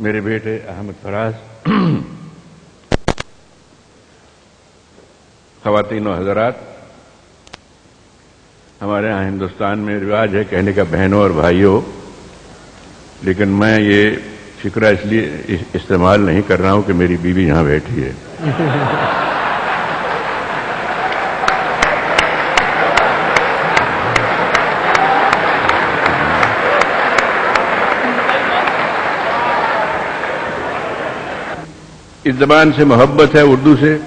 میرے بیٹے احمد فراز، خواتین و حضرات، ہمارے ہاں ہندوستان میں رواج ہے کہنے کا بہنوں اور بھائیوں، لیکن میں یہ فکرہ اس لیے استعمال نہیں کر رہا ہوں کہ میری بیوی یہاں بیٹھی ہے۔ اس زبان سے محبت ہے، اردو سے،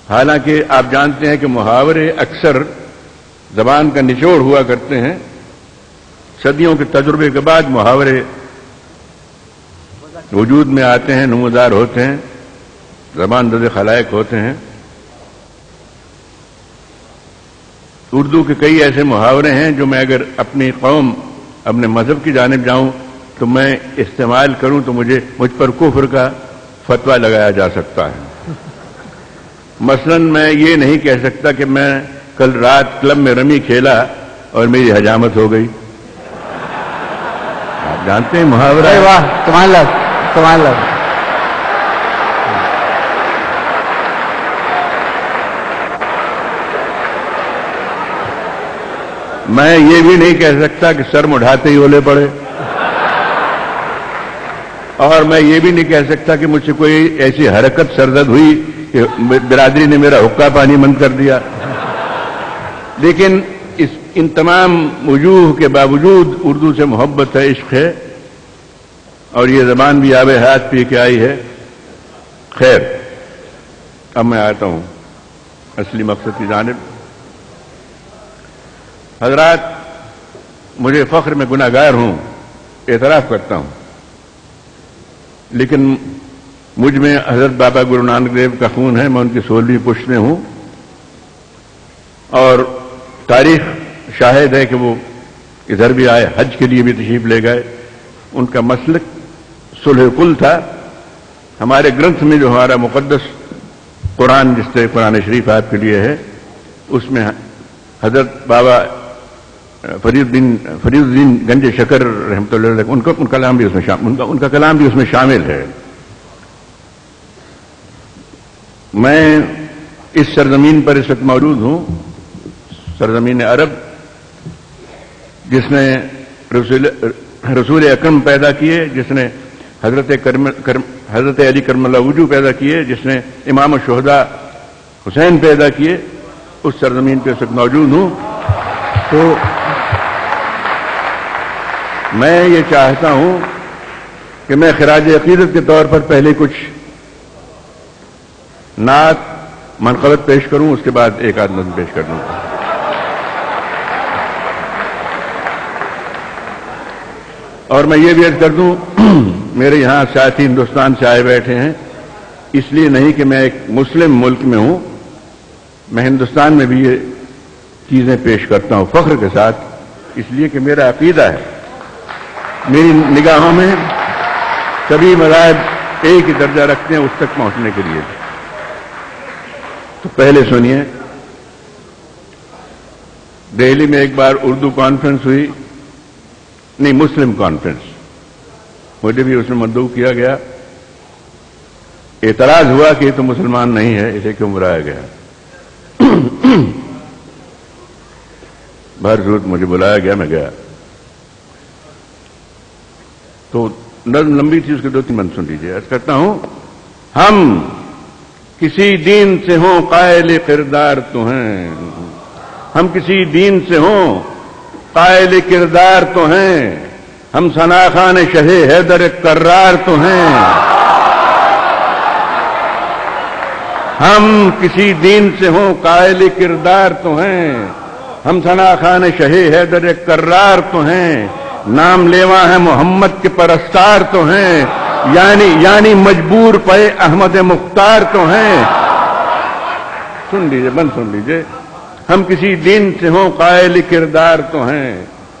حالانکہ آپ جانتے ہیں کہ محاورے اکثر زبان کا نچوڑ ہوا کرتے ہیں۔ صدیوں کے تجربے کے بعد محاورے وجود میں آتے ہیں، نمودار ہوتے ہیں، زبان زد خلائق ہوتے ہیں۔ اردو کے کئی ایسے محاورے ہیں جو میں اگر اپنی قوم، اپنے مذہب کی جانب جاؤں تو میں استعمال کروں تو مجھ پر کفر کا فتویٰ لگایا جا سکتا ہے۔ مثلا میں یہ نہیں کہہ سکتا کہ میں کل رات کلب میں رمی کھیلا اور میری حجامت ہو گئی۔ آپ جانتے ہیں محاورہ، واہ، سبحان اللہ، سبحان اللہ۔ میں یہ بھی نہیں کہہ سکتا کہ سر مڑھاتے ہی اولے پڑے، اور میں یہ بھی نہیں کہہ سکتا کہ مجھ سے کوئی ایسی حرکت سرزد ہوئی کہ برادری نے میرا حقہ پانی بند کر دیا۔ لیکن ان تمام وجوہ کے باوجود اردو سے محبت ہے، عشق ہے، اور یہ زبان بھی آب حیات پی کے آئی ہے۔ خیر، اب میں آتا ہوں اصلی مقصد کی جانب۔ حضرات، مجھے فخر میں گناہ گار ہوں، اعتراف کرتا ہوں، لیکن مجھ میں حضرت بابا گرو نانک دیو کا خون ہے، میں ان کی 16ویں پشت میں ہوں، اور تاریخ شاہد ہے کہ وہ ادھر بھی آئے، حج کے لیے بھی تشریف لے گئے۔ ان کا مسلک صلح کل تھا۔ ہمارے گرنتھ میں جو ہمارا مقدس قرآن، جس سے قرآن شریف آپ کے لیے ہے، اس میں حضرت بابا فرید الدین گنج شکر رحمۃ اللہ علیہ ان کا کلام بھی اس میں شامل ہے۔ میں اس سرزمین پر اس وقت موجود ہوں، سرزمین عرب، جس نے رسول اکرم پیدا کیے، جس نے حضرت علی کرم اللہ وجہ پیدا کیے، جس نے امام الشہداء حسین پیدا کیے، اس سرزمین پہ اس وقت موجود ہوں۔ تو میں یہ چاہتا ہوں کہ میں خراج عقیدت کے طور پر پہلے کچھ نعت منقبت پیش کروں، اس کے بعد ایک آدھ نظم پیش کر دوں۔ اور میں یہ بھی عرض کر دوں، میرے یہاں ساتھی ہندوستان سے آئے بیٹھے ہیں، اس لیے نہیں کہ میں ایک مسلم ملک میں ہوں، میں ہندوستان میں بھی یہ چیزیں پیش کرتا ہوں فخر کے ساتھ، اس لیے کہ میرا عقیدہ ہے، میری نگاہوں میں سبھی مذاہب ایک ہی درجہ رکھتے ہیں اس تک پہنچنے کے لیے۔ تو پہلے سنیے، دہلی میں ایک بار اردو کانفرنس ہوئی، نہیں مسلم کانفرنس، مجھے بھی اس میں مدعو کیا گیا، اعتراض ہوا کہ یہ تو مسلمان نہیں ہے، اسے کیوں بلایا گیا۔ بہرصورت مجھے بلایا گیا، میں گیا، تو نظم لمبی تھی، اس کے 2-3 بند سن لیجیے۔ عرض کرتا ہوں، ہم کسی دین سے ہوں قائل کردار تو ہیں، ہم کسی دین سے ہوں قائل کردار تو ہیں، ہم ثناخان شہ حیدر کرار تو ہیں، ہم کسی دین سے ہوں قائل کردار تو ہیں، ہم ثناخان شہ حیدر کرار تو ہیں، نام لیوا ہے محمد کے پرستار تو ہیں، یعنی مجبور پے احمد مختار تو ہیں۔ سن لیجئے، بند سن لیجئے، ہم کسی دین سے ہوں قائل کردار تو ہیں،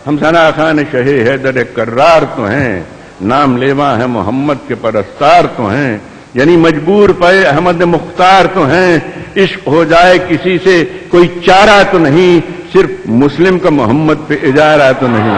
ہم ثناخان شہ حیدر کرار تو ہیں، نام لیوا ہے محمد کے پرستار تو ہیں، یعنی مجبور پے احمد مختار تو ہیں۔ عشق ہو جائے کسی سے کوئی چارہ تو نہیں، صرف مسلم کا محمد پہ اجارہ تو نہیں۔